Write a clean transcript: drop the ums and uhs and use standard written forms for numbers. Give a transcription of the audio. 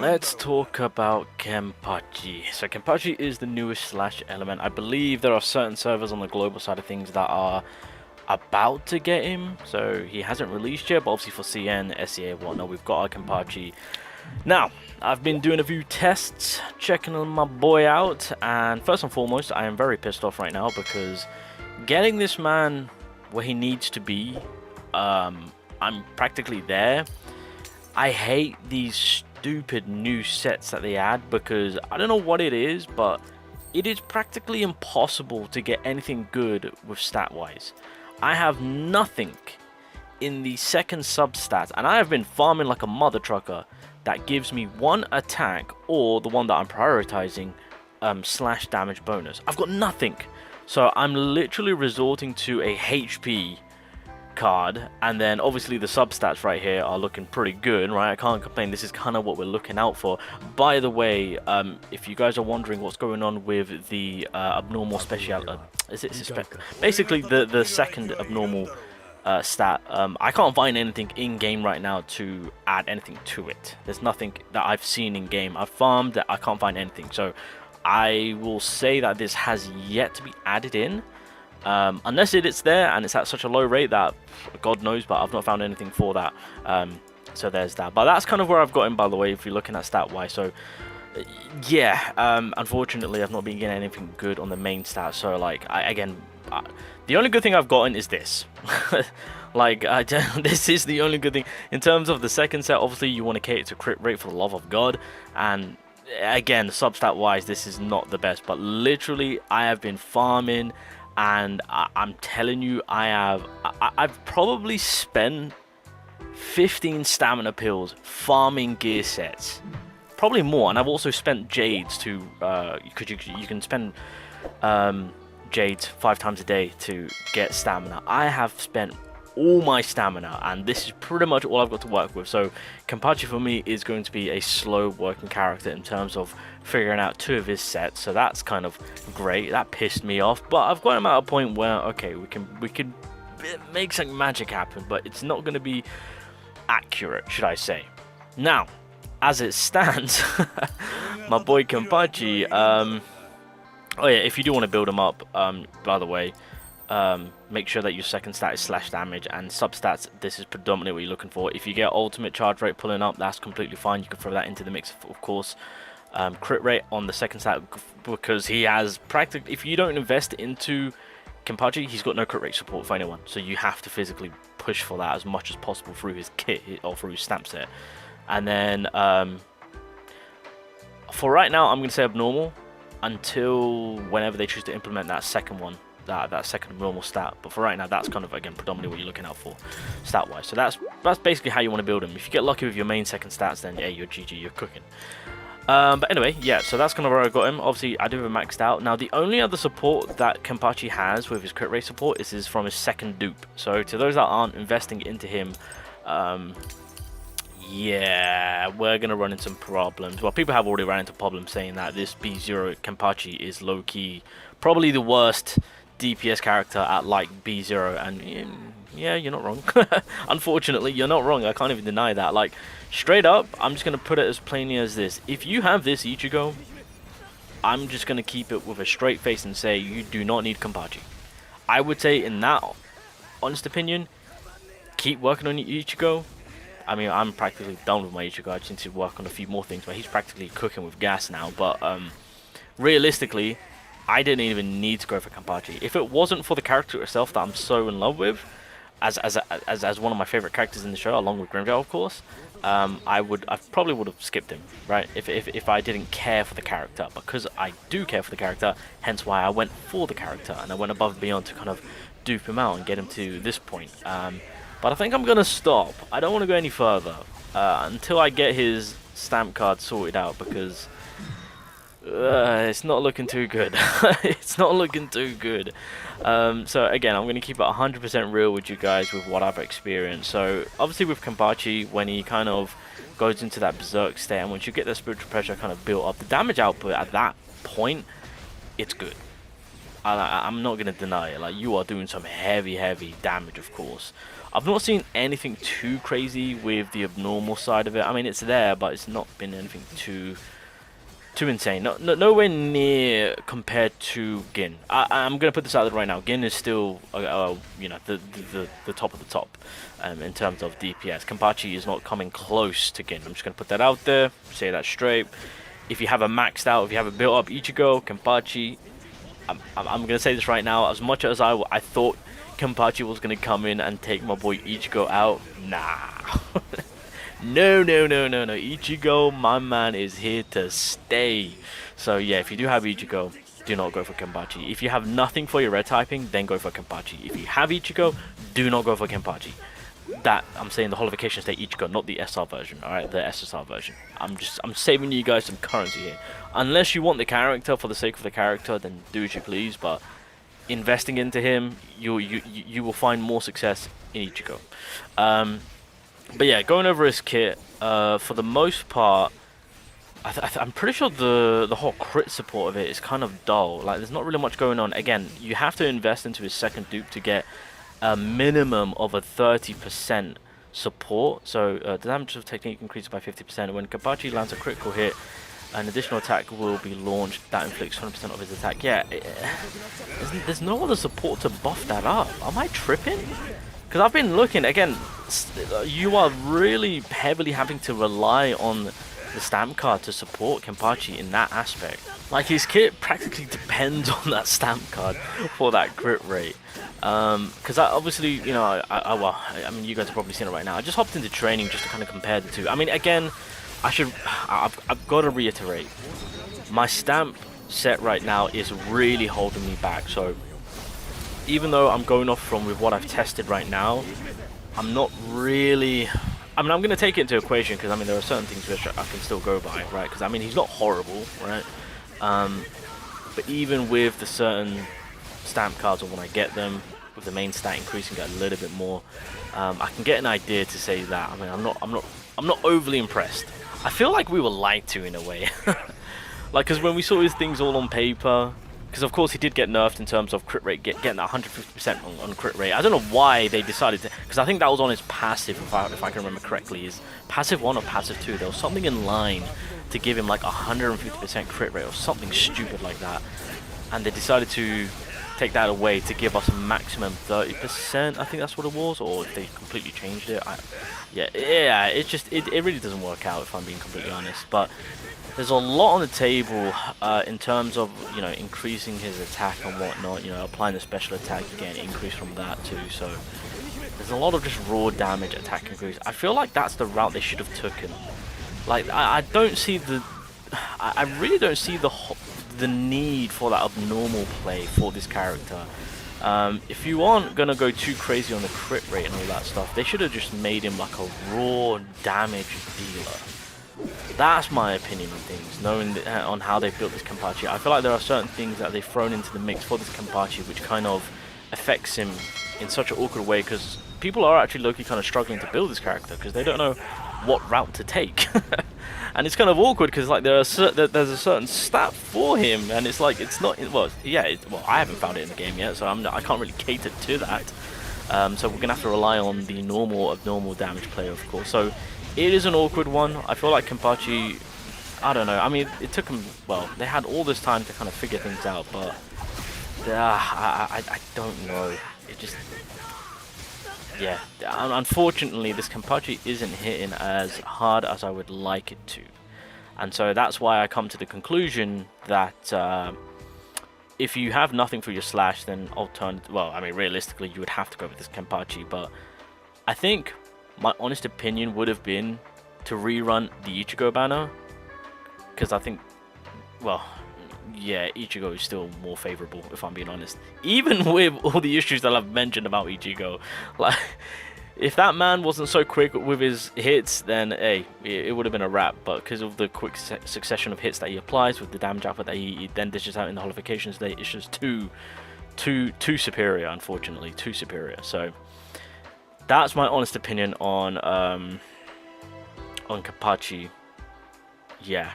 let's talk about Kenpachi. So Kenpachi is the newest Slash element. I believe there are certain servers on the global side of things that are about to get him. So he hasn't released yet, but obviously for CN, SEA, and whatnot, we've got our Kenpachi. Now, I've been doing a few tests, checking my boy out, and first and foremost, I am very pissed off right now because getting this man where he needs to be, I'm practically there. I hate these stupid new sets that they add because I don't know what it is, but it is practically impossible to get anything good with stat wise. I have nothing in the second sub stats, and I have been farming like a mother trucker that gives me one attack or the one that I'm prioritizing, slash damage bonus. I've got nothing, so I'm literally resorting to a HP card, and then obviously the substats right here are looking pretty good, right? I can't complain. This is kind of what we're looking out for. By the way, if you guys are wondering what's going on with the abnormal special, basically the second abnormal stat, I can't find anything in game right now to add anything to it. There's nothing that I've seen in game. I've farmed that, I can't find anything, so I will say that this has yet to be added in. Unless it's there and it's at such a low rate that God knows, but I've not found anything for that. So there's that. But that's kind of where I've got him, by the way, if you're looking at stat wise. So yeah, unfortunately I've not been getting anything good on the main stat. So like the only good thing I've gotten is this. Like this is the only good thing in terms of the second set. Obviously you want to cater to crit rate for the love of God, and again substat wise this is not the best, but literally I have been farming, and I'm telling you, I've probably spent 15 stamina pills farming gear sets, probably more, and I've also spent jades to because you can spend jades 5 times a day to get stamina. I have spent all my stamina, and this is pretty much all I've got to work with. So Kenpachi for me is going to be a slow working character in terms of figuring out 2 of his sets, so that's kind of great. That pissed me off, but I've got him at a point where okay, we can make some magic happen, but it's not going to be accurate, should I say. Now, as it stands, my boy Kenpachi, oh yeah, if you do want to build him up, by the way, make sure that your second stat is slash damage, and substats, this is predominantly what you're looking for. If you get ultimate charge rate pulling up, that's completely fine. You can throw that into the mix, of course. Crit rate on the second stat, because he has practically, if you don't invest into Kenpachi, he's got no crit rate support for anyone, so you have to physically push for that as much as possible through his kit or through his stamp set. And then for right now I'm going to say abnormal until whenever they choose to implement that second one, that second normal stat. But for right now, that's kind of, again, predominantly what you're looking out for stat wise. So that's basically how you want to build him. If you get lucky with your main second stats, then yeah, you're GG, you're cooking. But anyway, yeah, so that's kind of where I got him. Obviously I do have him maxed out. Now the only other support that Kenpachi has with his crit rate support is from his second dupe. So to those that aren't investing into him, yeah, we're gonna run into some problems. Well, people have already run into problems saying that this B0 Kenpachi is low-key probably the worst DPS character at like B0, and yeah, you're not wrong. Unfortunately, you're not wrong. I can't even deny that. Like, straight up, I'm just gonna put it as plainly as this: if you have this Ichigo, I'm just gonna keep it with a straight face and say you do not need Kenpachi. I would say, in that honest opinion, keep working on your Ichigo. I mean, I'm practically done with my Ichigo. I just need to work on a few more things, but he's practically cooking with gas now. But realistically, I didn't even need to go for Kenpachi. If it wasn't for the character itself that I'm so in love with, as one of my favorite characters in the show, along with Grimjaw, of course, I probably would have skipped him, right? If I didn't care for the character, because I do care for the character, hence why I went for the character and I went above and beyond to kind of dupe him out and get him to this point. But I think I'm gonna stop. I don't want to go any further until I get his stamp card sorted out, because it's not looking too good. It's not looking too good. So again, I'm going to keep it 100% real with you guys with what I've experienced. So obviously with Kenpachi, when he kind of goes into that berserk state, and once you get the spiritual pressure kind of built up, the damage output at that point, it's good. I'm not gonna deny it. Like, you are doing some heavy damage, of course. I've not seen anything too crazy with the abnormal side of it. I mean, it's there, but it's not been anything too insane. Nowhere near compared to Gin. I'm gonna put this out there right now. Gin is still, you know, the top of the top in terms of DPS. Kenpachi is not coming close to Gin. I'm just gonna put that out there. Say that straight. If you have a maxed out, if you have a built up Ichigo, Kenpachi, I'm gonna say this right now. As much as I thought Kenpachi was gonna come in and take my boy Ichigo out, nah. No. Ichigo, my man, is here to stay. So yeah, if you do have Ichigo, do not go for Kenpachi. If you have nothing for your red typing, then go for Kenpachi. If you have Ichigo, do not go for Kenpachi. That, I'm saying the Holification State Ichigo, not the SR version, alright, the SSR version. I'm saving you guys some currency here. Unless you want the character for the sake of the character, then do as you please, but investing into him, you will find more success in Ichigo. But yeah, going over his kit, for the most part, I'm pretty sure the whole crit support of it is kind of dull. Like, there's not really much going on. Again, you have to invest into his second dupe to get a minimum of a 30% support. So the damage of technique increases by 50%. When Kenpachi lands a critical hit, an additional attack will be launched that inflicts 20% of his attack. Yeah, there's no other support to buff that up. Am I tripping? Because I've been looking, again, you are really heavily having to rely on the stamp card to support Kenpachi in that aspect. Like, his kit practically depends on that stamp card for that crit rate. Because obviously, you know, I mean, you guys have probably seen it right now. I just hopped into training just to kind of compare the two. I mean, again, I've got to reiterate, my stamp set right now is really holding me back. So even though I'm going off from with what I've tested right now, I'm not really. I mean, I'm going to take it into equation because, I mean, there are certain things which I can still go by, right? Because, I mean, he's not horrible, right? But even with the certain stamp cards, or when I get them, with the main stat increasing a little bit more, I can get an idea to say that. I mean, I'm not overly impressed. I feel like we were lied to in a way. Like, because when we saw his things all on paper, because of course he did get nerfed in terms of crit rate, getting that 150% on crit rate. I don't know why they decided to, because I think that was on his passive, if I can remember correctly, his passive 1 or passive 2. There was something in line to give him like 150% crit rate or something stupid like that, and they decided to take that away to give us a maximum 30%. I think that's what it was, or if they completely changed it. Yeah, it really doesn't work out, if I'm being completely honest. But there's a lot on the table in terms of, you know, increasing his attack and whatnot. You know, applying the special attack, you get an increase from that too. So there's a lot of just raw damage attack increase. I feel like that's the route they should have taken. Like, I don't see I really don't see the need for that abnormal play for this character. If you aren't gonna go too crazy on the crit rate and all that stuff, they should have just made him like a raw damage dealer. That's my opinion on things, knowing on how they built this Kenpachi. I feel like there are certain things that they've thrown into the mix for this Kenpachi which kind of affects him in such an awkward way, because people are actually low-key kind of struggling to build this character because they don't know what route to take. And it's kind of awkward because, like, there's a certain stat for him, and it's like, it's not, well, yeah, well, I haven't found it in the game yet, so I can't really cater to that. So we're gonna have to rely on the abnormal damage player, of course. So it is an awkward one. I feel like Kenpachi, I don't know. I mean, it took them, well, they had all this time to kind of figure things out, but I don't know. It just, yeah. Unfortunately, this Kenpachi isn't hitting as hard as I would like it to. And so that's why I come to the conclusion that if you have nothing for your slash, then well, I mean, realistically, you would have to go with this Kenpachi. But I think my honest opinion would have been to rerun the Ichigo banner, because I think, well, yeah, Ichigo is still more favorable, if I'm being honest. Even with all the issues that I've mentioned about Ichigo, like, if that man wasn't so quick with his hits, then hey, it would have been a wrap. But because of the quick succession of hits that he applies with the damage output that he then dishes out in the Holification State, it's just too superior, unfortunately, too superior. So that's my honest opinion on Kenpachi. Yeah.